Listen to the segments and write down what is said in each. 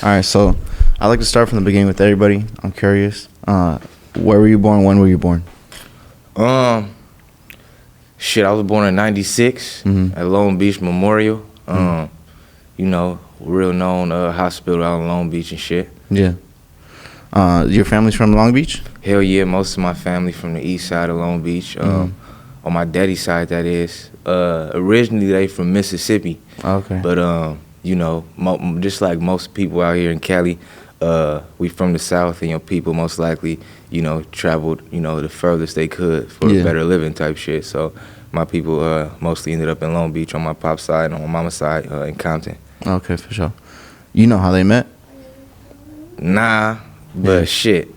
All right, so I like to start from the beginning with everybody. I'm curious. Where were you born? When were you born? Um, I was born in '96 at Long Beach Memorial. Real known hospital out in Long Beach and shit. Yeah. Your family's from Long Beach? Hell yeah, most of my family from the east side of Long Beach. On my daddy's side, that is. Originally, they from Mississippi. Okay. But just like most people out here in Cali, we from the South, and people most likely, traveled, the furthest they could for a better living type shit. So my people mostly ended up in Long Beach on my pop's side, and on my mama's side in Compton. Okay, for sure. You know how they met? Nah, but shit.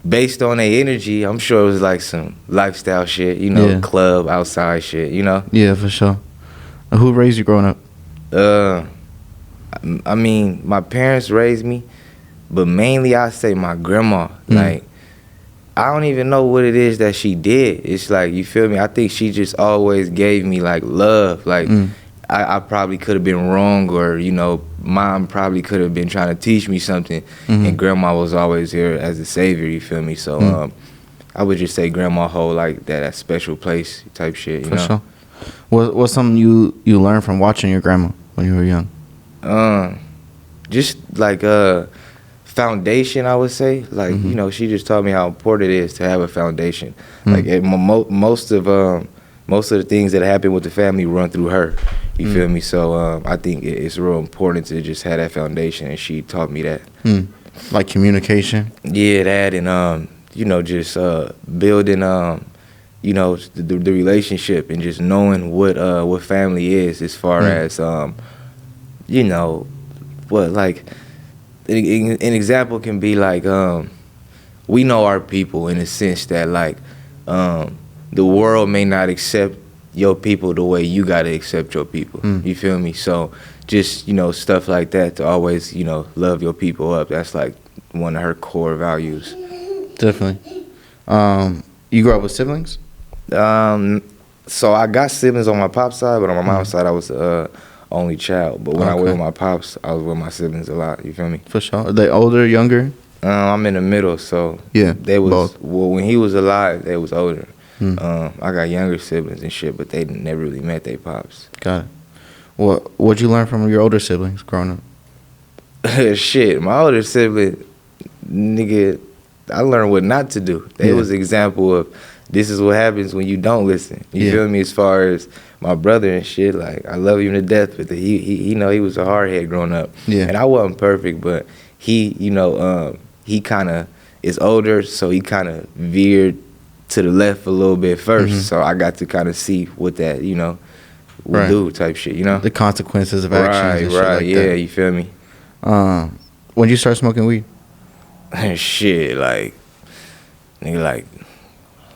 Based on their energy, I'm sure it was like some lifestyle shit, club, outside shit, Yeah, for sure. Who raised you growing up? I mean, my parents raised me, but mainly I say my grandma. Like, I don't even know what it is that she did. It's like, you feel me? I think she just always gave me like love. Like, I probably could have been wrong, or mom probably could have been trying to teach me something, and grandma was always here as a savior. You feel me? So I would just say grandma hold like that special place type shit. For sure. What's something you learned from watching your grandma when you were young? Just like foundation, I would say. Like she just taught me how important it is to have a foundation. Like most of the things that happen with the family run through her. You feel me? So I think it's real important to just have that foundation, and she taught me that. Like communication? Yeah, that, and just building the relationship, and just knowing what family is, as far as what, like an example can be like we know our people, in a sense that like the world may not accept your people the way you gotta accept your people. You feel me? So just stuff like that, to always love your people up. That's like one of her core values. Definitely. You grew up with siblings? So I got siblings on my pop's side, but on my mom's side I was only child. But when I went with my pops, I was with my siblings a lot. You feel me? For sure. Are they older, younger? I'm in the middle, so yeah, they was both. Well, when he was alive, they was older. I got younger siblings and shit, but they never really met their pops. Got it. What'd you learn from your older siblings growing up? Shit, my older sibling, nigga, I learned what not to do. They was an example of this is what happens when you don't listen. You feel me? As far as my brother and shit, like, I love him to death, but he was a hard head growing up. Yeah. And I wasn't perfect, but he kind of is older, so he kind of veered to the left a little bit first. So I got to kind of see what that, would do type shit, The consequences of actions and shit like that. You feel me? When did you start smoking weed? Shit, like, nigga, like,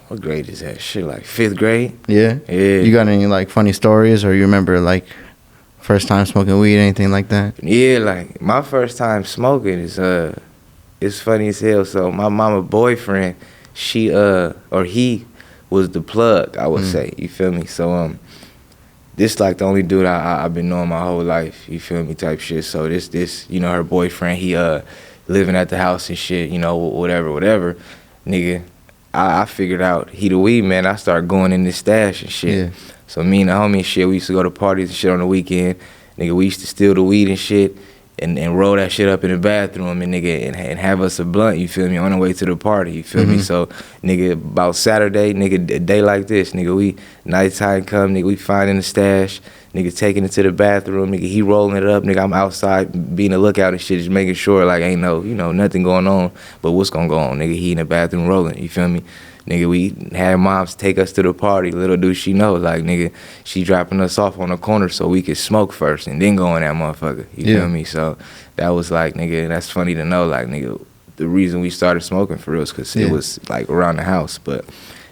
what grade is that? Shit, like 5th grade? Yeah? Yeah. You got any, like, funny stories, or you remember, like, first time smoking weed, anything like that? Yeah, like, my first time smoking is, it's funny as hell. So my mama boyfriend, he was the plug, I would say. You feel me? So this like the only dude I've been knowing my whole life. You feel me? Type shit. So this her boyfriend, he living at the house and shit. Whatever. Nigga, I figured out he the weed man. I started going in this stash and shit. Yeah. So me and the homie and shit, we used to go to parties and shit on the weekend. Nigga, we used to steal the weed and shit. And roll that shit up in the bathroom, and nigga, and have us a blunt, you feel me, on the way to the party, you feel me? So, nigga, about Saturday, nigga, a day like this, nigga, we, nighttime come, nigga, we finding the stash, nigga, taking it to the bathroom, nigga, he rolling it up, nigga, I'm outside being a lookout and shit, just making sure, like, ain't no, nothing going on, but what's gonna go on, nigga, he in the bathroom rolling, you feel me? Nigga, we had moms take us to the party. Little do she know, like, nigga, she dropping us off on the corner so we could smoke first and then go in that motherfucker. You feel me? So that was like, nigga, that's funny to know. Like, nigga, the reason we started smoking for real is because it was, like, around the house. But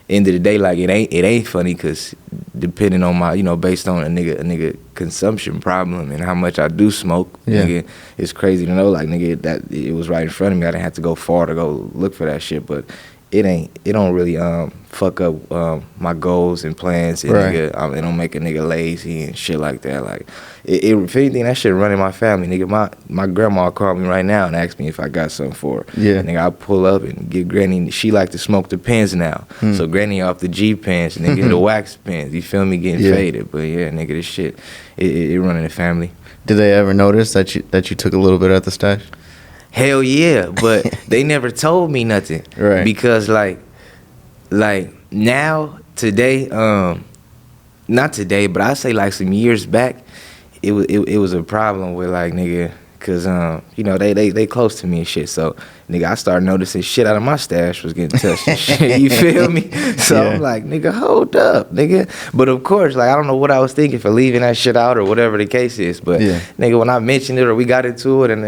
end of the day, like, it ain't funny because depending on my, based on a nigga consumption problem and how much I do smoke, nigga, it's crazy to know, like, nigga, that it was right in front of me. I didn't have to go far to go look for that shit. But it don't really fuck up my goals and plans, and Right. nigga, it don't make a nigga lazy and shit like that. Like, if anything, that shit running my family, nigga. My grandma called me right now and asked me if I got something for her. Yeah. Nigga, I pull up and get Granny. She like to smoke the pens now, so Granny off the G pens, nigga, the wax pens. You feel me? Getting faded, but yeah, nigga, this shit, it running the family. Did they ever notice that you took a little bit at the stash? Hell yeah, but they never told me nothing. Right. Because like now, today, not today, but I say like some years back, it was a problem with like, nigga, cause you know, they close to me and shit. So nigga, I started noticing shit out of my stash was getting touched and shit. You feel me? So Yeah. I'm like, nigga, hold up, nigga. But of course, like, I don't know what I was thinking for leaving that shit out or whatever the case is. But Yeah. nigga, when I mentioned it or we got into it, and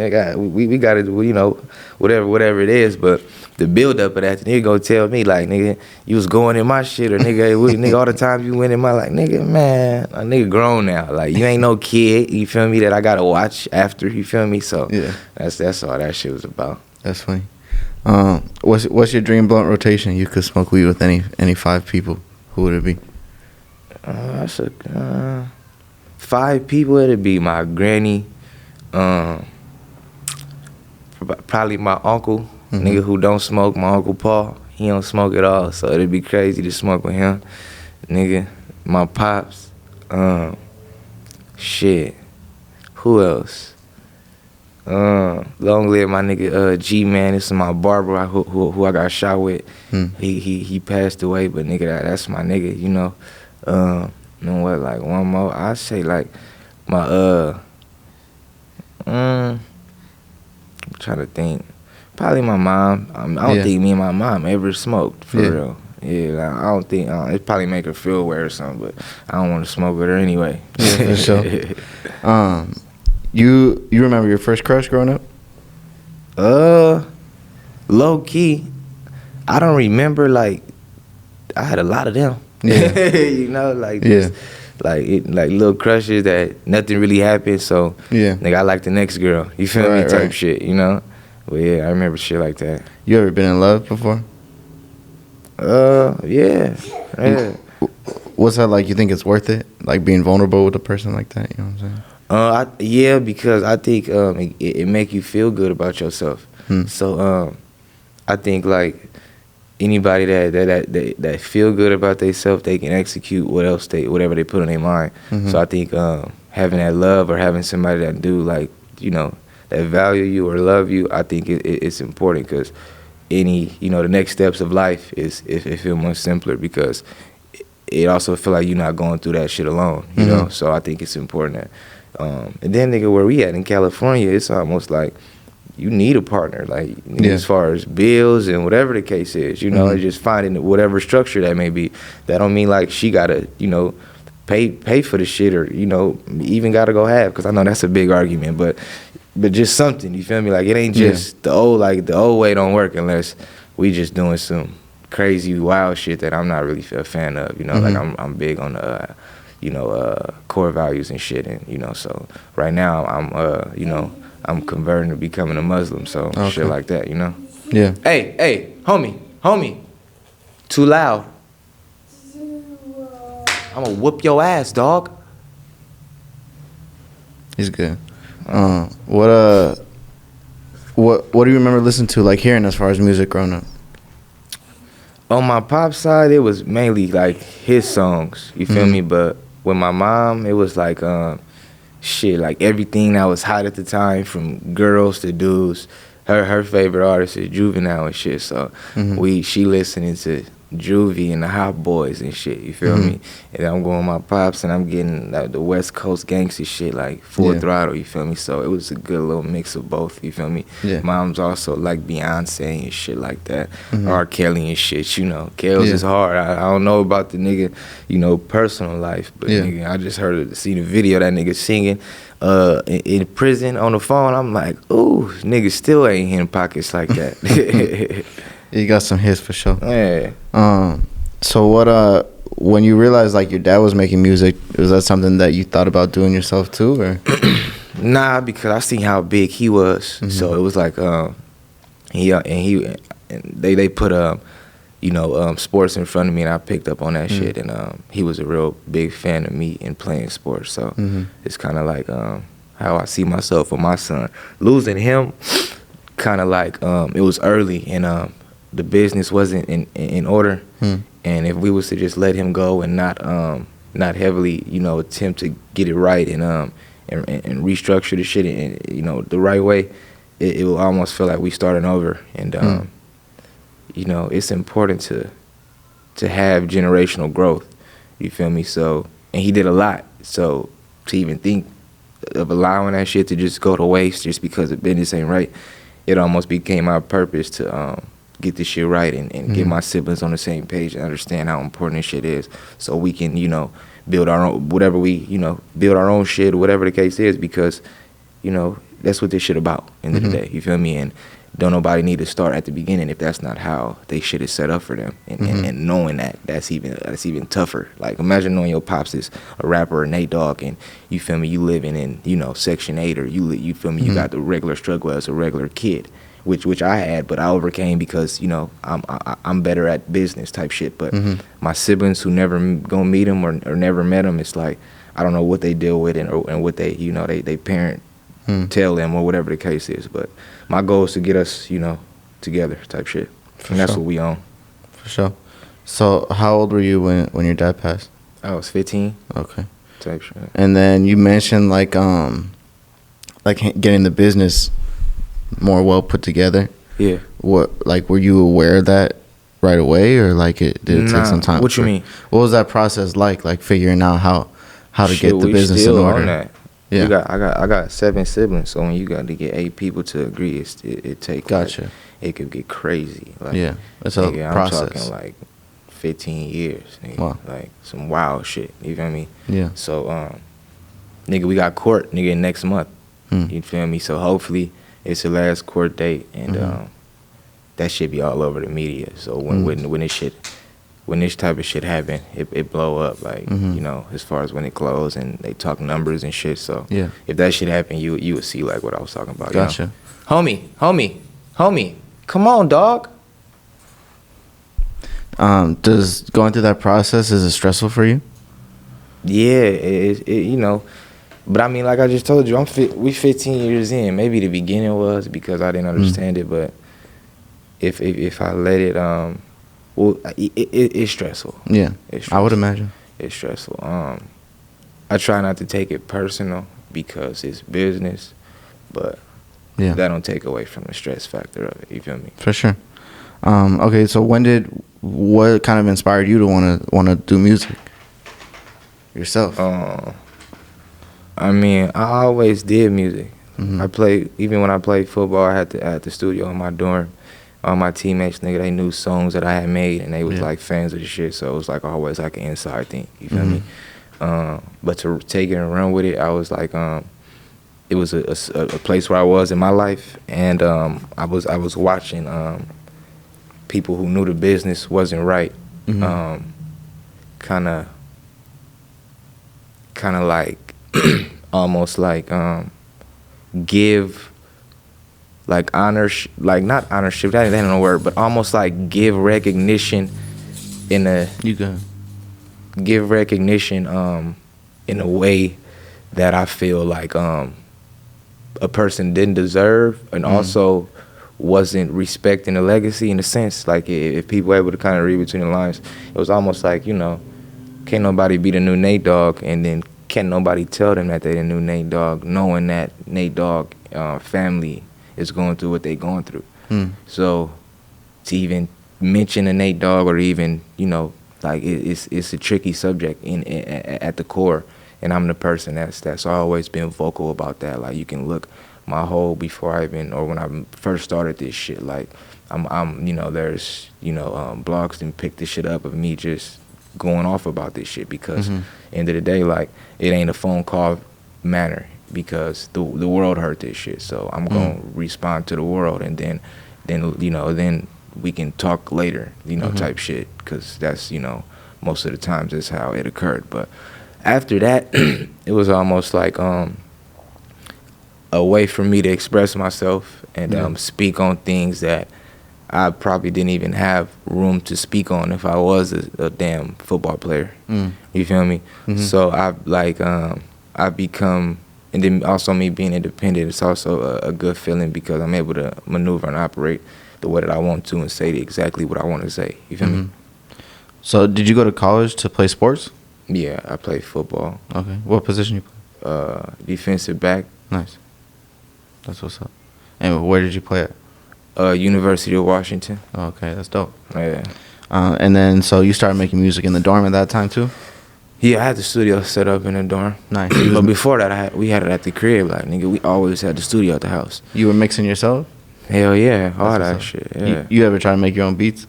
we got it, you know, whatever it is. But the build up of that, the nigga gonna tell me like, nigga, you was going in my shit, or nigga, nigga, all the time you went in my, like, nigga, man, a nigga grown now. Like, you ain't no kid. You feel me? That I gotta watch after. You feel me? So Yeah. that's all that shit was about. That's funny. What's your dream blunt rotation? You could smoke weed with any 5 people. Who would it be? That's a 5 people. It'd be my granny, probably my uncle, nigga who don't smoke. My Uncle Paul, he don't smoke at all, so it'd be crazy to smoke with him. Nigga, my pops, shit. Who else? Long live my nigga G-Man. This is my barber who I got shot with. He passed away, but nigga, that's my nigga, you know. You know what, like one more, I say like my I'm trying to think. Probably my mom. I don't think me and my mom ever smoked, for real. Yeah, like, I don't think, it probably make her feel weird or something, but I don't want to smoke with her anyway. Yeah, for sure. You remember your first crush growing up? Low key, I don't remember, like, I had a lot of them. Yeah. You know, like, just, like little crushes that nothing really happened, so, nigga, I like the next girl. You feel me? Type shit, you know? But yeah, I remember shit like that. You ever been in love before? Yeah. What's that like? You think it's worth it? Like being vulnerable with a person like that? You know what I'm saying? Yeah, because I think it make you feel good about yourself. So I think like anybody that feel good about themselves, they can execute whatever they put on their mind. So I think having that love or having somebody that do, like, you know, that value you or love you, I think it's important, because the next steps of life it feel much simpler, because it also feel like you're not going through that shit alone, you know. So I think it's important that, and then, nigga, where we at in California, it's almost like you need a partner, like, as far as bills and whatever the case is, you know, just finding whatever structure that may be. That don't mean like she gotta, you know, pay for the shit, or, you know, even gotta go half, because I know that's a big argument, but just something, you feel me? Like, it ain't just the old way don't work unless we just doing some crazy wild shit that I'm not really a fan of, you know. Like, I'm big on the core values and shit, and, you know, so right now I'm converting to becoming a Muslim, so shit like that, you know. Yeah. Hey, homie, too loud. I'm gonna whoop your ass, dog. He's good. What do you remember listening to, like, hearing as far as music growing up? On my pop side, it was mainly like his songs, you feel me? But with my mom, it was like shit, like everything that was hot at the time, from girls to dudes. Her favorite artist is Juvenile and shit, so she listening to Juvie and the Hot Boys and shit, you feel me? And I'm going with my pops, and I'm getting like the West Coast gangster shit, like full throttle, you feel me? So it was a good little mix of both, you feel me? Mom's also like Beyonce and shit like that, R. Kelly and shit, you know. Kells is hard. I don't know about the nigga, you know, personal life, but nigga, I just see the video that nigga singing in prison on the phone. I'm like, ooh, nigga still ain't hitting pockets like that. You got some hits for sure. Yeah. So what? When you realized like your dad was making music, was that something that you thought about doing yourself too, or? Nah, because I seen how big he was, so it was like they put sports in front of me, and I picked up on that shit. And he was a real big fan of me in playing sports. So it's kind of like how I see myself with my son. Losing him, kind of like it was early, and the business wasn't in order. And if we was to just let him go and not heavily, attempt to get it right and restructure the shit in, the right way, it will almost feel like we starting over. And it's important to have generational growth. You feel me? So, and he did a lot. So to even think of allowing that shit to just go to waste just because the business ain't right, it almost became our purpose to get this shit right and get my siblings on the same page and understand how important this shit is, so we can, build our own, build our own shit or whatever the case is, because, that's what this shit about, end of the day, you feel me? And don't nobody need to start at the beginning if that's not how they shit is set up for them. And knowing that's even tougher. Like, imagine knowing your pops is a rapper or Nate Dogg, and you feel me, you living in Section 8, or you feel me, you got the regular struggle as a regular kid, which I had, but I overcame because I'm better at business type shit. But my siblings who never gonna meet them or never met them, it's like I don't know what they deal with and what they they parent tell them or whatever the case is. But my goal is to get us together type shit, and that's what we on. For sure. So how old were you when your dad passed? I was 15. Okay. Type shit. And then you mentioned like getting the business more well put together. Yeah. What, like, were you aware of that right away, or like did it take some time? What you mean? What was that process like figuring out how to Shit, get the business in order? On that. Yeah. I got 7 siblings, so when you got to get 8 people to agree, it takes. Gotcha. Like, it could get crazy. Like, yeah, it's a process. I'm talking like 15 years. Nigga. Wow. Like some wild shit. You feel me? Yeah. So, nigga, we got court, nigga, next month. You feel me? So hopefully it's the last court date, and that shit be all over the media. So when this type of shit happen, it blow up, like, as far as when it close and they talk numbers and shit. So yeah, if that shit happen, you would see like what I was talking about. Gotcha. Homie, come on, dog. Does going through that process, is it stressful for you? Yeah, but I mean, like I just told you, we 15 years in. Maybe the beginning was because I didn't understand it, but if I let it, it's stressful. Yeah, it's stressful. I would imagine it's stressful. I try not to take it personal because it's business, but that don't take away from the stress factor of it. You feel me? For sure. Okay, so what kind of inspired you to want to do music yourself? I mean, I always did music. Even when I played football, I had the studio in my dorm. All my teammates, nigga, they knew songs that I had made, and they was like fans of the shit. So it was like always like an inside thing. You feel me? But to take it and run with it, I was like, it was a place where I was in my life, and I was watching people who knew the business wasn't right, kind of like almost like give like not ownership, that ain't no word, but almost like give recognition in a in a way that I feel like a person didn't deserve, and also wasn't respecting the legacy, in a sense. Like, if people were able to kind of read between the lines, it was almost like, can't nobody be the new Nate Dogg, and then can't nobody tell them that they the new Nate Dogg, knowing that Nate Dogg family is going through what they going through. So to even mention a Nate Dogg, or even, like, it's a tricky subject at the core, and I'm the person that's always been vocal about that. Like, you can look my whole when I first started this shit, like, I'm there's blogs and pick this shit up of me just going off about this shit, because end of the day, like, it ain't a phone call manner, because the world heard this shit. So I'm gonna respond to the world, and then we can talk later, type shit, because that's, most of the times that's how it occurred. But after that, it was almost like a way for me to express myself and speak on things that I probably didn't even have room to speak on if I was a damn football player. You feel me? So I become, and then also me being independent, it's also a good feeling because I'm able to maneuver and operate the way that I want to and say exactly what I want to say. You feel me? So did you go to college to play sports? Yeah, I play football. Okay. What position you play? Defensive back. Nice. That's what's up. And where did you play at? University of Washington. Okay, that's dope. Yeah. And then, so you started making music in the dorm at that time too? Yeah, I had the studio set up in the dorm. Nice. But before that, we had it at the crib. Like, nigga, we always had the studio at the house. You were mixing yourself? Hell yeah, all that up. shit. Yeah. You ever try to make your own beats?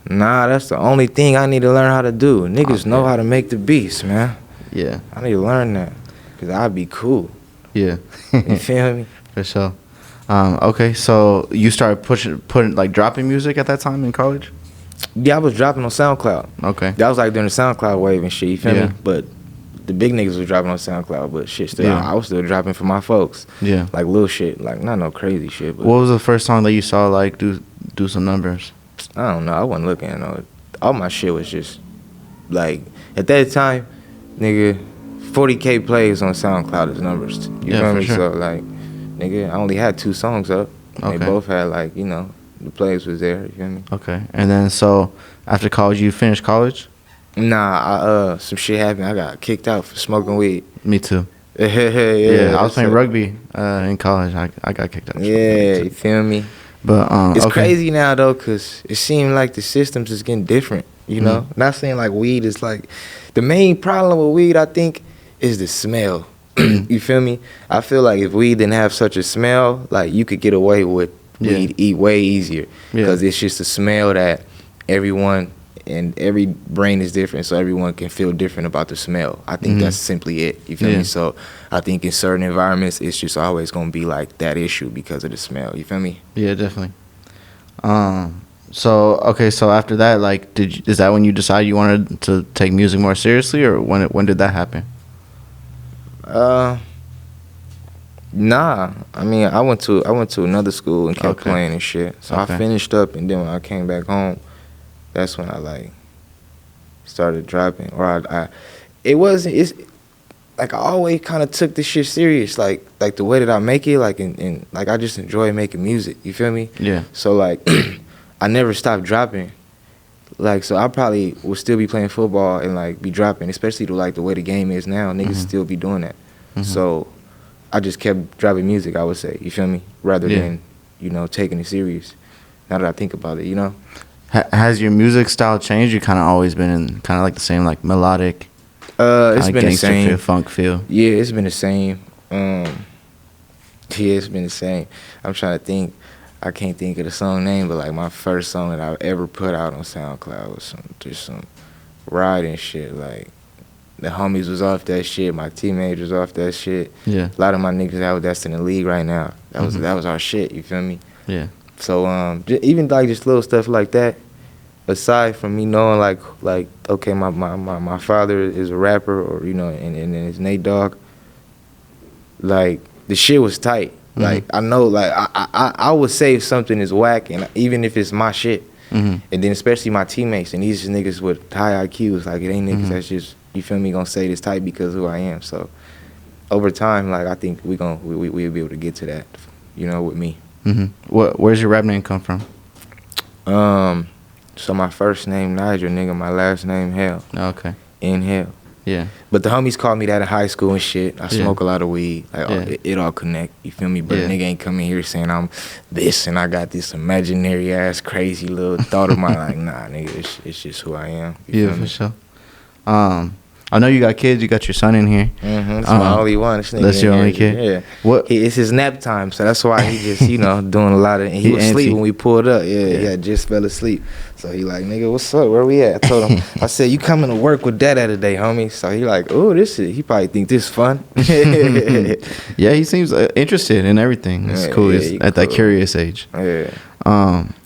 Nah, that's the only thing I need to learn how to do. Niggas know how to make the beats, man. Yeah. I need to learn that. Because I'd be cool. Yeah. You feel me? For sure. Okay, so you started dropping music at that time in college? Yeah, I was dropping on SoundCloud. Okay. That was like during the SoundCloud wave and shit, you feel Yeah. me? But the big niggas was dropping on SoundCloud, but shit still, Yeah. I was still dropping for my folks. Yeah. Like little shit, like not no crazy shit, but What was the first song that you saw like do some numbers? I don't know. I wasn't looking at no. All my shit was just like at that time, nigga, 40K plays on SoundCloud is numbers. You Yeah, feel for me? sure. So like, nigga, I only had 2 songs up. Okay. They both had like, you know, the plays was there. You feel me? Okay. And then so after college, you finished college? Nah, some shit happened. I got kicked out for smoking weed. Me too. Yeah, I was playing rugby in college. I got kicked out. Yeah, you feel me? But It's okay. crazy now though, cause it seemed like the systems is getting different. You know, not saying like weed is like the main problem with weed. I think is the smell. You feel me? I feel like if weed didn't have such a smell, like you could get away with weed eat way easier because it's just a smell that everyone and every brain is different, so everyone can feel different about the smell. I think that's simply it. You feel me? So I think in certain environments, it's just always gonna be like that issue because of the smell. You feel me? Yeah, definitely. So okay, so after that, like, is that when you decided you wanted to take music more seriously, or when did that happen? Nah. I mean, I went to another school and kept Okay. playing and shit. So Okay. I finished up, and then when I came back home, that's when I like started dropping. Or it's like I always kind of took this shit serious, like the way that I make it, like and like I just enjoy making music. You feel me? Yeah. So like, I never stopped dropping. Like, so I probably would still be playing football and like be dropping, especially to like the way the game is now. Niggas still be doing that. So I just kept dropping music, I would say. You feel me? Rather than, you know, taking it serious. Now that I think about it, you know. Has your music style changed? You kind of always been in kind of like the same, like melodic, It's been the same. feel, funk feel. Yeah, it's been the same. Yeah, it's been the same. I'm trying to think. I can't think of the song name, but like my first song that I ever put out on SoundCloud was some riding shit. Like the homies was off that shit. My teammates was off that shit. Yeah. A lot of my niggas out that's in the league right now. That was our shit. You feel me? Yeah. So even like just little stuff like that. Aside from me knowing like okay, my father is a rapper, or you know, and it's Nate Dogg. Like the shit was tight. Like I know, like I would say if something is whack, and even if it's my shit, and then especially my teammates, and these niggas with high IQs, like it ain't niggas that's just, you feel me, gonna say this tight because of who I am. So over time, like I think we'll be able to get to that, you know, with me. Where's your rap name come from? So my first name Nigel, nigga, my last name Hale. Okay. Inhale. Yeah. But the homies called me that in high school and shit. I Yeah. smoke a lot of weed. Like Yeah. it all connect. You feel me? But Yeah. a nigga ain't coming here saying I'm this and I got this imaginary ass crazy little thought of mine. Like nah, nigga, it's just who I am. You Yeah, feel for me? sure. I know you got kids. You got your son in here. That's my only one. This nigga That's in your here, only kid? Yeah. What? It's his nap time, so that's why he just, you know, doing a lot of. And he was He asleep antsy. when we pulled up. Yeah, he had just fell asleep. So he like, nigga, what's up? Where we at? I told him, I said, you coming to work with Dada today, homie? So he like, oh, this is. He probably think this fun. Yeah, he seems interested in everything. It's Yeah, cool. yeah, He's he at that cool. curious age. Yeah.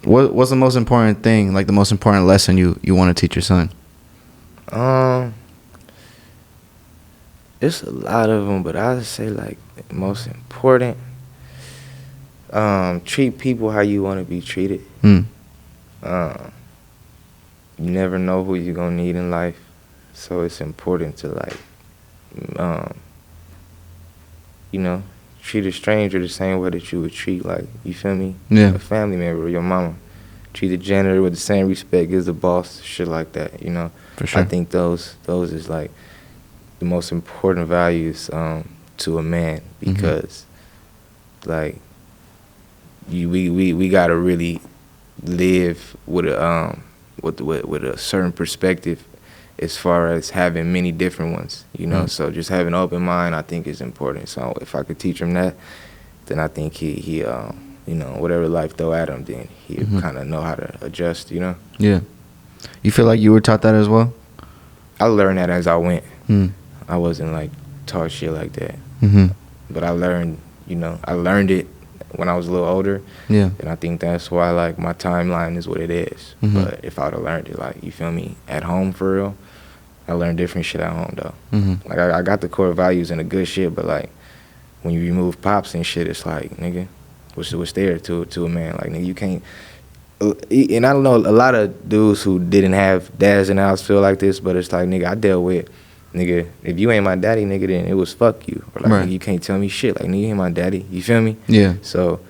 What's the most important thing, like the most important lesson you want to teach your son? It's a lot of them, but I would say like the most important. Treat people how you want to be treated. You never know who you're gonna need in life, so it's important to like, um, you know, treat a stranger the same way that you would treat, like, you feel me? Yeah. A family member or your mama. Treat the janitor with the same respect as the boss, shit like that, you know? For sure. I think those is like the most important values to a man, because like we gotta really live with a with a certain perspective as far as having many different ones, you know. So just having an open mind, I think, is important. So if I could teach him that, then I think he you know, whatever life throw at him, then he kind of know how to adjust, you know. Yeah. You feel like you were taught that as well? I learned that as I went. Mm. I wasn't like taught shit like that, Mm-hmm. but I learned, you know, I learned it when I was a little older. Yeah. And I think that's why, like, my timeline is what it is. Mhm. But if I would have learned it, like, you feel me, at home for real, I learned different shit at home, though. Mm-hmm. Like, I got the core values and the good shit, but, like, when you remove pops and shit, it's like, nigga, what's there to a man? Like, nigga, you can't. And I don't know, a lot of dudes who didn't have dads in the house feel like this, but it's like, nigga, I dealt with, nigga, if you ain't my daddy, nigga, then it was fuck you. Or like, Right. nigga, you can't tell me shit. Like, nigga, you ain't my daddy. You feel me? Yeah. So,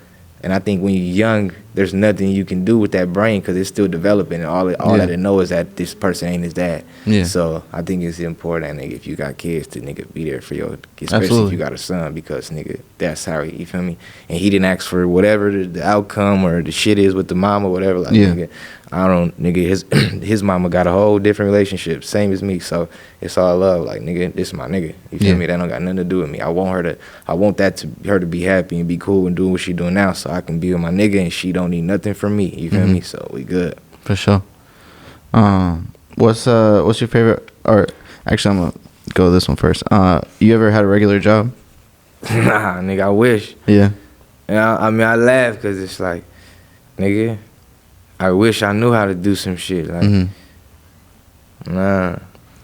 and I think when you're young, there's nothing you can do with that brain because it's still developing, and all that it knows is that this person ain't his dad. Yeah. So I think it's important, nigga, if you got kids, to nigga be there for your kids, especially Absolutely. if you got a son, because nigga, that's how you feel me. And he didn't ask for whatever the outcome or the shit is with the mom or whatever. Like, Yeah. nigga, I don't, nigga, his mama got a whole different relationship, same as me. So it's all love. Like, nigga, this is my nigga. You feel Yeah. me? That don't got nothing to do with me. I want her to be happy and be cool and do what she doing now, so I can be with my nigga and she don't need nothing from me. You feel me? So we good. For sure. What's your favorite? Or actually, I'm gonna go this one first. You ever had a regular job? Nah, nigga, I wish. Yeah. And I mean, I laugh because it's like, nigga, I wish I knew how to do some shit. Like, nah.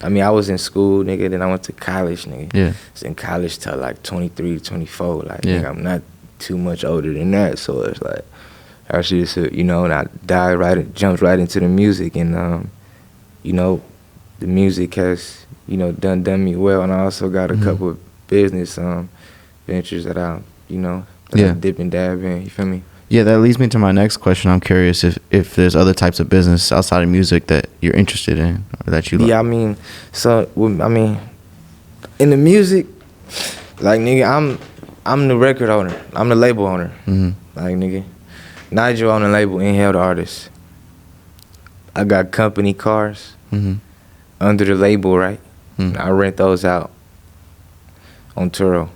I mean, I was in school, nigga, then I went to college, nigga. Yeah. I was in college till like 23, 24. Like, Yeah. nigga, I'm not too much older than that. So it's like, I should just, you know, and I jumped right into the music. And, you know, the music has, you know, done me well. And I also got a couple of business ventures that I dip and dab in. You feel me? Yeah, that leads me to my next question. I'm curious if there's other types of business outside of music that you're interested in or that you like. Yeah, I mean, in the music, like, nigga, I'm the record owner. I'm the label owner. Mm-hmm. Like, nigga, Nigel on the label, Nhale the artist. I got company cars under the label, right? I rent those out on Turo.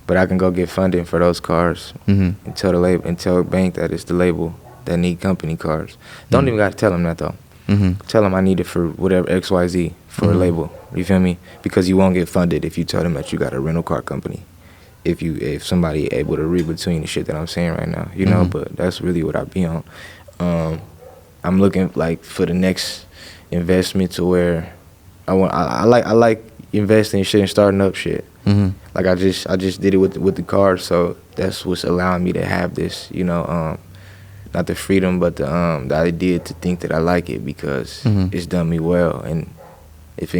But I can go get funding for those cars and tell the label and tell bank that it's the label that need company cars. Don't even gotta tell them that though. Tell them I need it for whatever XYZ for a label. You feel me? Because you won't get funded if you tell them that you got a rental car company. If somebody able to read between the shit that I'm saying right now, you know. But that's really what I be on. I'm looking like for the next investment to where I like investing in shit and starting up shit. Like I just did it with the cars, so that's what's allowing me to have this, you know, not the freedom, but the idea to think that I like it because it's done me well. And if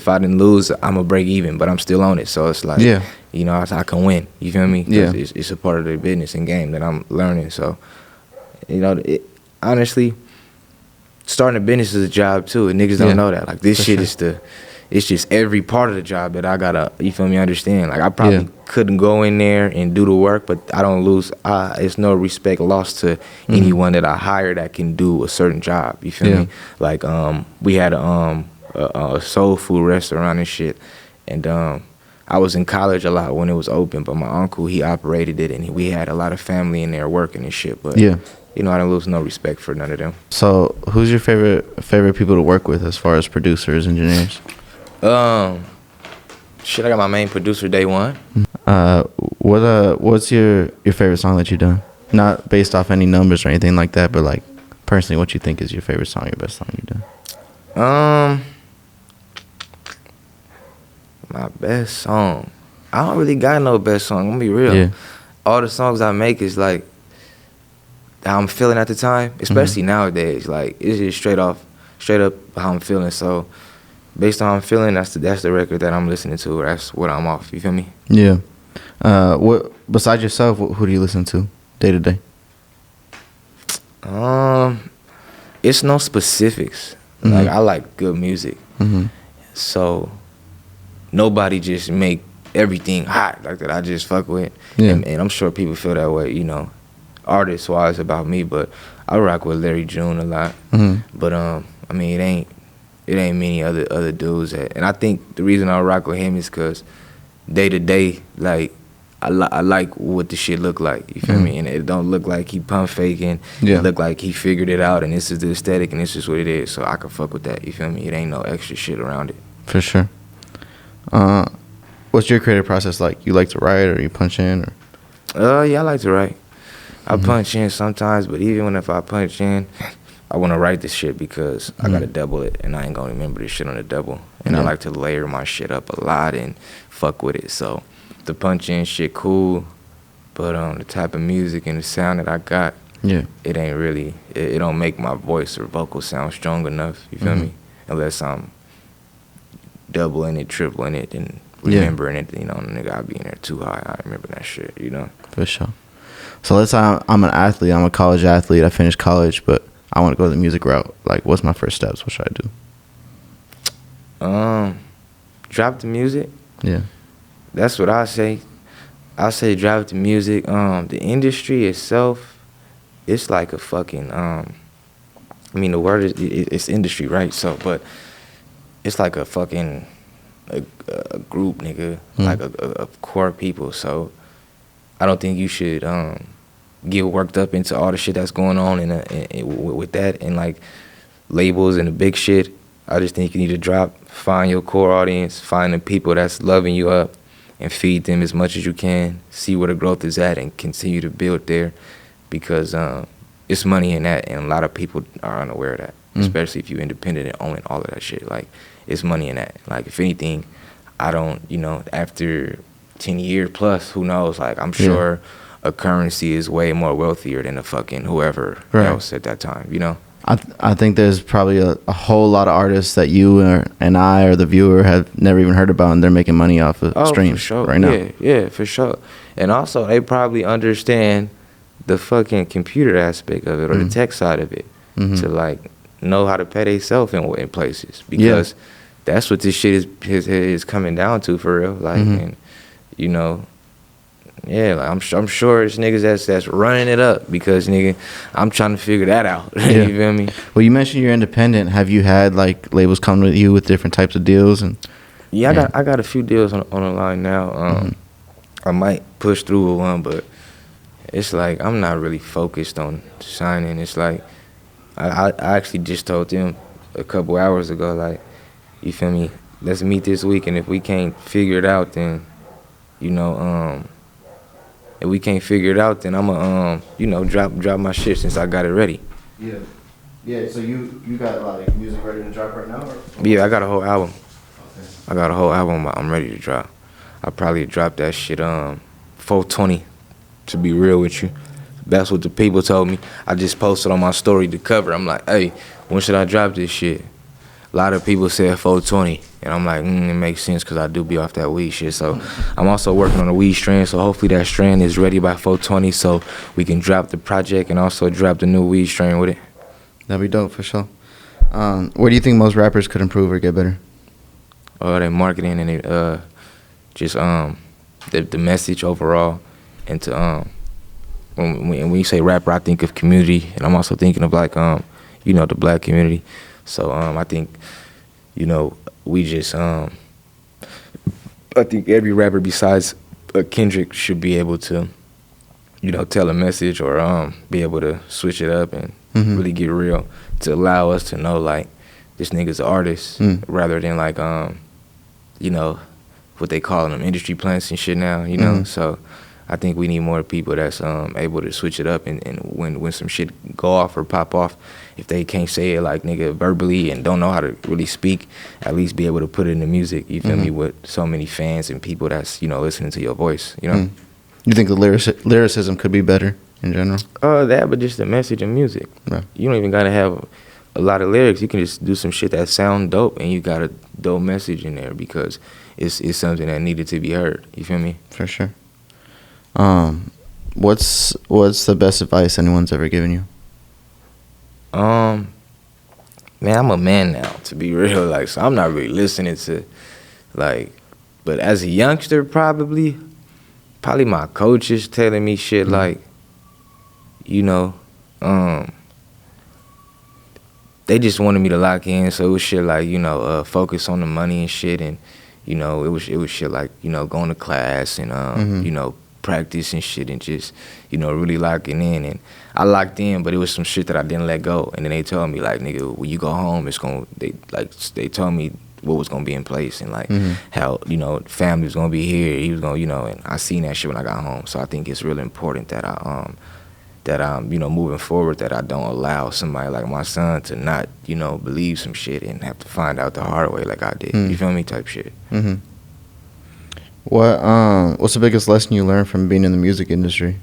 I didn't lose, I'm a break even, but I'm still on it. So it's like, you know, I can win. You feel me? 'Cause it's a part of the business and game that I'm learning. So, you know, honestly, starting a business is a job too, and niggas don't know that. Like, this shit is it's just every part of the job that I gotta, you feel me, understand. Like, I probably couldn't go in there and do the work, but I don't lose, it's no respect lost to anyone that I hire that can do a certain job, you feel me? Like, we had a soul food restaurant and shit, and I was in college a lot when it was open, but my uncle, he operated it, and we had a lot of family in there working and shit, but you know, I don't lose no respect for none of them. So, who's your favorite people to work with as far as producers, engineers? Shit, I got my main producer, Day One. What's your favorite song that you've done? Not based off any numbers or anything like that, but like personally, what you think is your favorite song, your best song you've done? My best song. I don't really got no best song. I'm gonna be real. Yeah. All the songs I make is like, how I'm feeling at the time, especially nowadays. Like it's just straight up how I'm feeling. So based on how I'm feeling, that's the record that I'm listening to. Or that's what I'm off. You feel me? Yeah. What besides yourself? Who do you listen to day to day? It's no specifics. Like I like good music. So nobody just make everything hot like that. I just fuck with. Yeah. And I'm sure people feel that way, artist wise about me, but I rock with Larry June a lot. But I mean it ain't many other dudes and I think the reason I rock with him is cause day to day, like I like what the shit look like, you feel me? And it don't look like he pump faking. Yeah. It look like he figured it out and this is the aesthetic and this is what it is. So I can fuck with that, you feel me? It ain't no extra shit around it. For sure. What's your creative process like? You like to write or you punch in or? Yeah, I like to write. I punch in sometimes, but even if I punch in, I want to write this shit because I got to double it, and I ain't going to remember this shit on the double. And I like to layer my shit up a lot and fuck with it. So the punch in shit cool, but the type of music and the sound that I got, it ain't really, it don't make my voice or vocal sound strong enough, you feel me? Unless I'm doubling it, tripling it, and remembering it, nigga, I be in there too high. I remember that shit, For sure. So let's say I'm an athlete. I'm a college athlete. I finished college, but I want to go the music route. Like, what's my first steps? What should I do? Drop the music. Yeah. That's what I say. I say drop the music. The industry itself, it's like a fucking, I mean, the word is, it's industry, right? So, but it's like a fucking, a group, nigga, like a core people. So I don't think you should get worked up into all the shit that's going on with that and like labels and the big shit. I just think you need to find your core audience, find the people that's loving you up and feed them as much as you can, see where the growth is at and continue to build there because it's money in that and a lot of people are unaware of that, especially if you're independent and owning all of that shit. Like, it's money in that. Like, if anything, I don't, after 10 years plus, who knows? Like, I'm sure a currency is way more wealthier than a fucking whoever else at that time, I think there's probably a whole lot of artists that you and I or the viewer have never even heard about, and they're making money off of streams right now. Yeah, for sure. And also, they probably understand the fucking computer aspect of it or the tech side of it to, like, know how to pay themselves in places because that's what this shit is coming down to for real. Like, and, like I'm sure it's niggas that's running it up because nigga, I'm trying to figure that out. You feel me? Well, you mentioned you're independent. Have you had like labels come with you with different types of deals and? Yeah, I got a few deals on the line now. I might push through with one, but it's like I'm not really focused on signing. It's like I actually just told them a couple hours ago, like, you feel me? Let's meet this week, and if we can't figure it out, then if we can't figure it out, then I'ma drop my shit since I got it ready. Yeah. So you got like music ready to drop right now? Or? Yeah, I got a whole album. Okay. I got a whole album I'm ready to drop. I probably drop that shit 420. To be real with you, that's what the people told me. I just posted on my story the cover. I'm like, hey, when should I drop this shit? A lot of people said 420, and I'm like, it makes sense because I do be off that weed shit. So I'm also working on a weed strand, so hopefully that strand is ready by 420 so we can drop the project and also drop the new weed strain with it. That'd be dope for sure. Where do you think most rappers could improve or get better? Their marketing and the message overall. And to when you say rapper, I think of community, and I'm also thinking of like the black community. So I think we just I think every rapper besides Kendrick should be able to tell a message or be able to switch it up and really get real to allow us to know like this nigga's an artist rather than like what they call them industry plants and shit now. So I think we need more people that's able to switch it up and when some shit go off or pop off, if they can't say it like nigga verbally and don't know how to really speak, at least be able to put it in the music, you feel me, with so many fans and people that's, listening to your voice, You think the lyricism could be better? in general? That, but just the message of music. Yeah. You don't even gotta have a lot of lyrics. You can just do some shit that sound dope, and you got a dope message in there because it's something that needed to be heard. You feel me? For sure. What's the best advice anyone's ever given you? Man, I'm a man now, to be real. Like, so I'm not really listening to, like, but as a youngster, probably my coaches telling me shit like, you know, they just wanted me to lock in. So it was shit like, you know, focus on the money and shit, and you know, it was shit like, you know, going to class and you know, practice and shit, and just, you know, really locking in. And I locked in, but it was some shit that I didn't let go. And then they told me like, nigga, when you go home, they told me what was gonna be in place, and like how, you know, family was gonna be here. He was gonna, you know, and I seen that shit when I got home. So I think it's really important that I'm, you know, moving forward, that I don't allow somebody like my son to not, you know, believe some shit and have to find out the hard way like I did. You feel me? Type shit. What's the biggest lesson you learned from being in the music industry?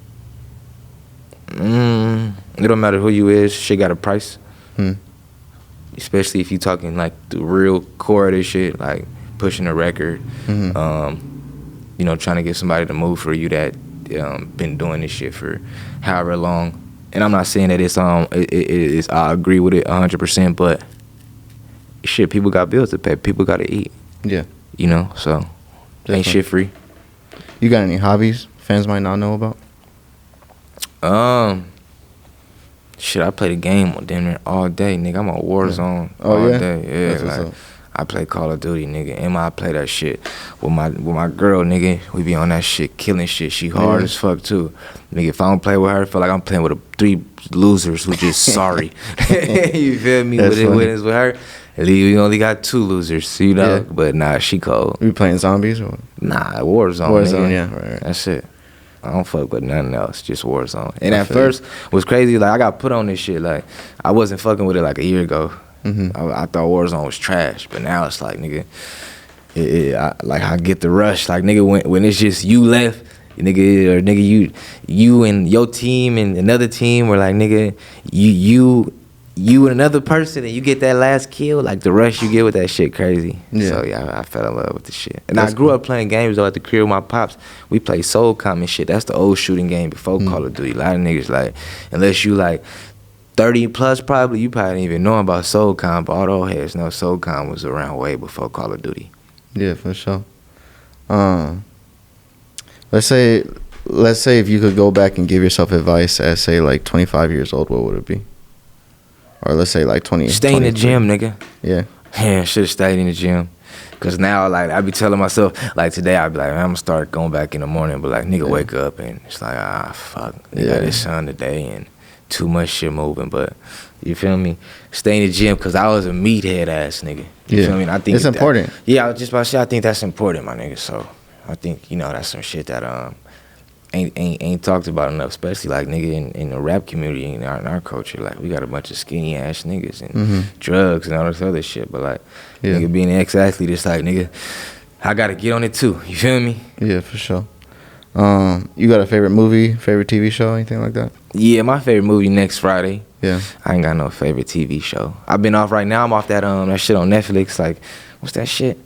It don't matter who you is, shit got a price. Especially if you talking like the real core of this shit, like pushing a record, you know, trying to get somebody to move for you that been doing this shit for however long. And I'm not saying that it's I agree with it 100%, but shit, people got bills to pay, people got to eat. Yeah. You know, so definitely. Ain't shit free. You got any hobbies fans might not know about? Shit, I play the game on damn near all day, nigga. I'm on Warzone all day. Yeah, like I play Call of Duty, nigga. And I play that shit with my girl, nigga. We be on that shit, killing shit. She hard as fuck too, nigga. If I don't play with her, I feel like I'm playing with three losers who just sorry. You feel me? With her, we only got 2 losers, you know. Yeah. But nah, she cold. You playing zombies or? Nah, Warzone. Warzone, yeah, right. That's it. I don't fuck with nothing else, just Warzone. And at first, was crazy. Like I got put on this shit. Like I wasn't fucking with it like a year ago. I thought Warzone was trash, but now it's like, nigga, I get the rush. Like nigga, when it's just you left, nigga, or nigga, you and your team and another team, or like nigga, you and another person, and you get that last kill, like the rush you get with that shit, crazy. Yeah. So yeah, I fell in love with the shit. And I grew up playing games though at the crib with my pops. We played Soulcom and shit. That's the old shooting game before Call of Duty. A lot of niggas like, unless you like 30 plus probably, you probably didn't even know about Soulcom, but all those heads know Soulcom was around way before Call of Duty. Yeah, for sure. Let's say if you could go back and give yourself advice at say like 25 years old, what would it be? Or let's say like 20. Stay in the gym, nigga. Yeah. Yeah, should have stayed in the gym. Cause now, like, I be telling myself, like today, I be like, man, I'm gonna start going back in the morning, but like, nigga, wake up, and it's like, fuck, nigga, got this sun today, and too much shit moving. But you feel me? Stay in the gym, cause I was a meathead ass nigga. You feel me? And I think it's important. I was just about to say, I think that's important, my nigga. So I think, you know, that's some shit that ain't talked about enough, especially like nigga in the rap community, in our culture. Like we got a bunch of skinny ass niggas and drugs and all this other shit. But like nigga being an ex-athlete, it's like nigga, I gotta get on it too. You feel me? Yeah, for sure. You got a favorite movie, favorite TV show, anything like that? Yeah, my favorite movie next Friday. Yeah. I ain't got no favorite TV show. I've been off right now. I'm off that shit on Netflix. Like, what's that shit?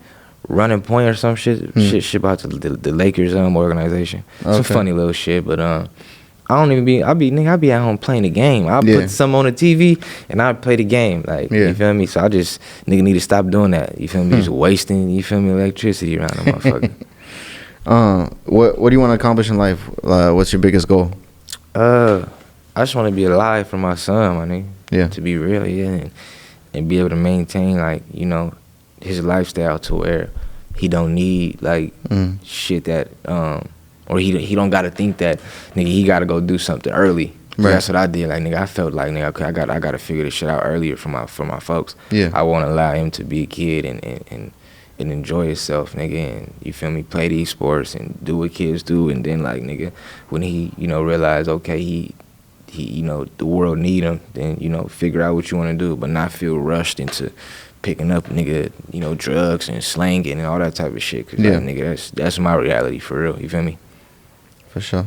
Running Point or some shit. Shit about the Lakers organization. Okay. Some funny little shit, but I don't even be. I be at home playing the game. I put some on the TV and I play the game. Like you feel me. So I just need to stop doing that. You feel me? Just wasting. You feel me? Electricity around the motherfucker. What do you want to accomplish in life? What's your biggest goal? I just want to be alive for my son, my nigga. Yeah. To be real, and be able to maintain, like, you know, his lifestyle to where he don't need like shit that or he don't gotta think that nigga he gotta go do something early. Right. That's what I did. Like nigga, I felt like nigga, okay, I gotta figure this shit out earlier for my folks. Yeah. I wanna allow him to be a kid and enjoy himself, nigga, and you feel me, play these sports and do what kids do, and then like nigga, when he, you know, realize okay he you know, the world need him, then, you know, figure out what you wanna do, but not feel rushed into picking up, nigga, you know, drugs and slanging and all that type of shit. Cause like, nigga, that's my reality for real. You feel me? For sure.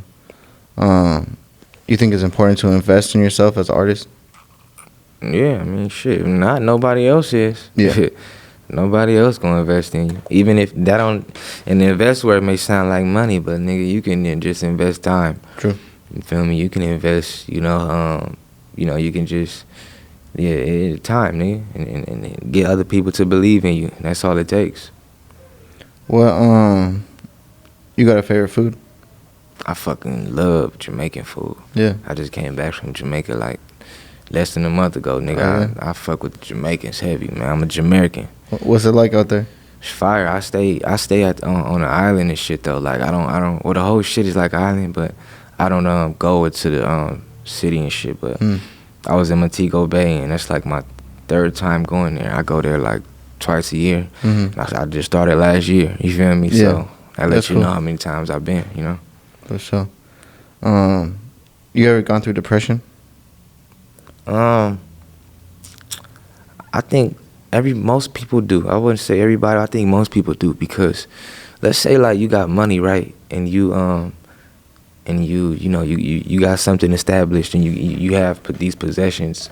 You think it's important to invest in yourself as an artist? Yeah, I mean, shit, not nobody else is. Yeah. Nobody else gonna invest in you. Even if that don't, and the invest word may sound like money, but nigga, you can just invest time. True. You feel me? You can invest, you know, you can just, time, nigga, and get other people to believe in you. That's all it takes. Well, you got a favorite food? I fucking love Jamaican food. Yeah. I just came back from Jamaica like less than a month ago, nigga. Oh, yeah? I fuck with Jamaicans heavy, man. I'm a Jamaican. What's it like out there? It's fire. I stay at on an island and shit though. Like I don't. Well, the whole shit is like an island, but I don't go to the city and shit. But I was in Montego Bay, and that's like my third time going there. I go there like twice a year. I just started last year. You feel me? Yeah. So I let That's you cool. know how many times I've been. You know. For sure. You ever gone through depression? I think most people do. I wouldn't say everybody. I think most people do, because let's say like you got money, right, and you got something established, and you have these possessions.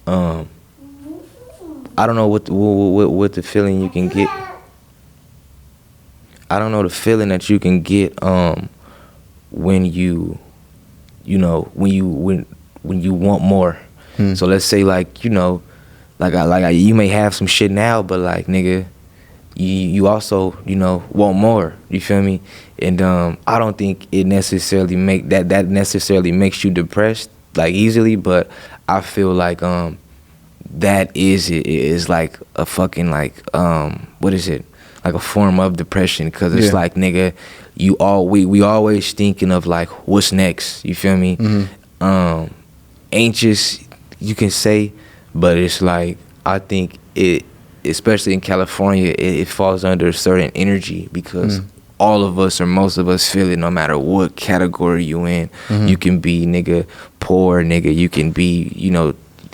I don't know what the feeling you can get. I don't know the feeling that you can get when you want more. So let's say like you may have some shit now, but like nigga, you also want more. You feel me? And I don't think it necessarily necessarily makes you depressed like easily, but I feel like that is like a fucking like what is it? Like a form of depression, because it's like nigga, we always thinking of like what's next. You feel me? Anxious, you can say, but it's like I think it, especially in California, it falls under a certain energy, because all of us or most of us feel it no matter what category you in. You can be nigga poor, nigga, you can be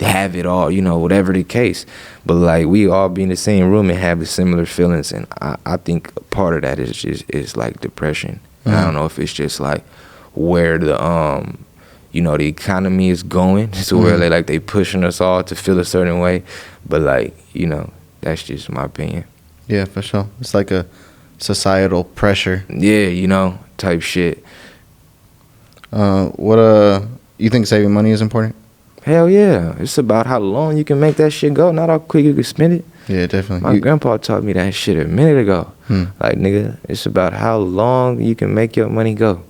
have it all, whatever the case, but like we all be in the same room and have the similar feelings, and I think part of that is like depression. And I don't know if it's just like where the the economy is going, so where they pushing us all to feel a certain way, but like that's just my opinion. Yeah, for sure. It's like a societal pressure. Yeah, type shit. You think saving money is important? Hell yeah. It's about how long you can make that shit go, not how quick you can spend it. Yeah, definitely. My grandpa taught me that shit a minute ago. Like, nigga, it's about how long you can make your money go.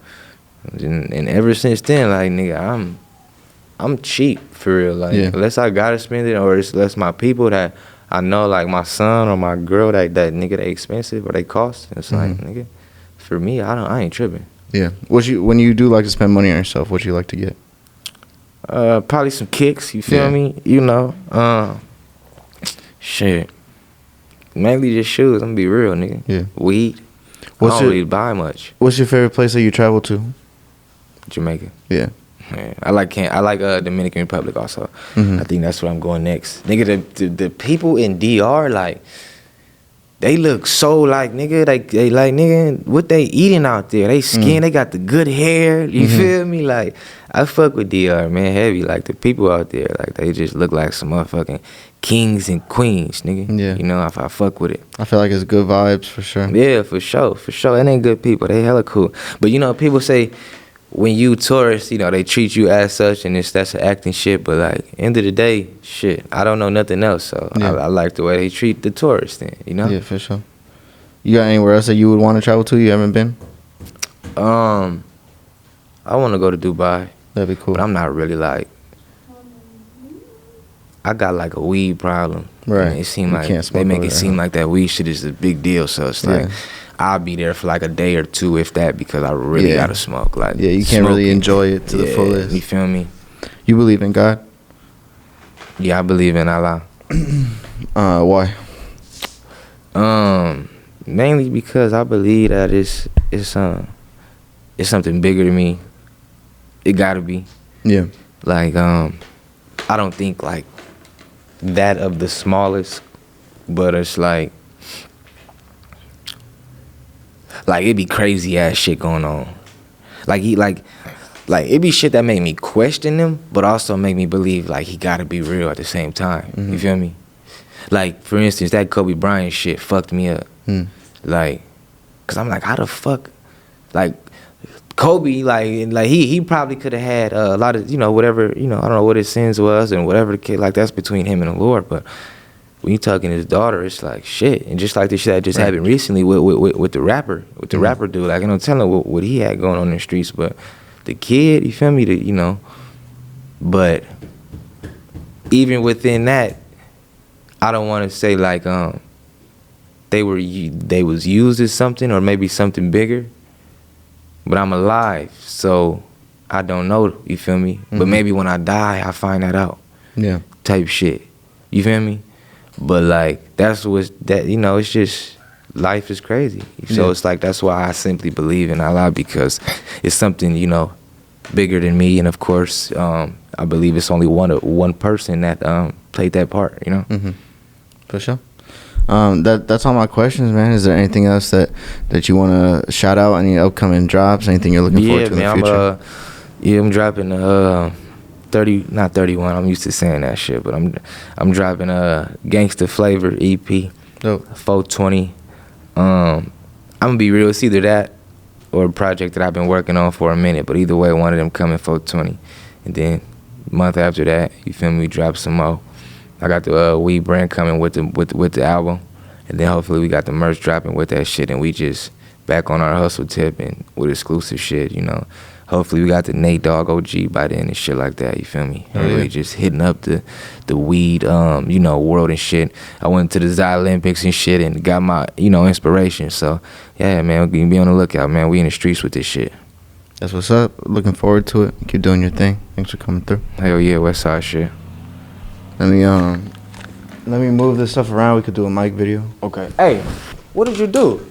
And ever since then, like, nigga, I'm cheap, for real. Like, unless I gotta spend it, or it's less my people that I know, like my son or my girl, that nigga, they expensive or they cost. It's like, nigga, for me, I ain't tripping. Yeah. When you do like to spend money on yourself, what you like to get? Probably some kicks, you feel me? Shit. Mainly just shoes, I'm gonna be real, nigga. Yeah. Weed. I don't really buy much. What's your favorite place that you travel to? Jamaica. Yeah. Yeah. I like Dominican Republic also. I think that's where I'm going next. Nigga, the people in DR, like, they look so like, nigga, they like, nigga, what they eating out there? They skin, they got the good hair, you feel me? Like, I fuck with DR, man, heavy. Like, the people out there, like, they just look like some motherfucking kings and queens, nigga. Yeah. I fuck with it. I feel like it's good vibes, for sure. Yeah, for sure. It ain't good people. They hella cool. But, people say when you tourist, they treat you as such, and that's an acting shit. But, like, end of the day, shit, I don't know nothing else. So I like the way they treat the tourists then, Yeah, for sure. You got anywhere else that you would want to travel to you haven't been? I want to go to Dubai. That'd be cool. But I'm not really like, I got like a weed problem. Right. And it seem like they make it seem like that weed shit is a big deal. So it's like I'll be there for like a day or two, if that, because I really gotta smoke. Like, you can't really enjoy it to the fullest. You feel me? You believe in God? Yeah, I believe in Allah. Why? Mainly because I believe that it's something bigger than me. It gotta be. Yeah. Like, I don't think like that of the smallest, but it's like it be crazy ass shit going on. Like like it be shit that make me question him, but also make me believe like he gotta be real at the same time. You feel me? Like for instance, that Kobe Bryant shit fucked me up. Like, cause I'm like, how the fuck, like Kobe, like he probably could have had a lot of, whatever, I don't know what his sins was and whatever the kid, like that's between him and the Lord. But when you talking his daughter, it's like shit. And just like the shit that just happened recently with the rapper, dude, like, telling what he had going on in the streets, but the kid, you feel me, but even within that, I don't want to say like they was used as something or maybe something bigger, but I'm alive, so I don't know, you feel me? But maybe when I die, I find that out. Yeah. Type shit. You feel me? But like it's just life is crazy. So it's like that's why I simply believe in Allah, because it's something, bigger than me, and of course, I believe it's only one person that played that part, For sure. That's all my questions, man. Is there anything else that you want to shout out? Any upcoming drops? Anything you're looking forward to in the future? I'm dropping not 31. I'm used to saying that shit, but I'm dropping a Gangsta Flavor EP. Dope. 420. I'm gonna be real. It's either that or a project that I've been working on for a minute. But either way, one of them coming 420, and then month after that, you feel me? We drop some more. I got the weed brand coming with the album, and then hopefully we got the merch dropping with that shit, and we just back on our hustle tip and with exclusive shit, Hopefully we got the Nate Dogg OG by then and shit like that, you feel me? And really just hitting up the weed, world and shit. I went to the Olympics and shit and got my, inspiration. So, yeah, man, be on the lookout, man. We in the streets with this shit. That's what's up. Looking forward to it. Keep doing your thing. Thanks for coming through. Hell yeah, West Side shit. Let me move this stuff around. We could do a mic video. Okay. Hey, what did you do?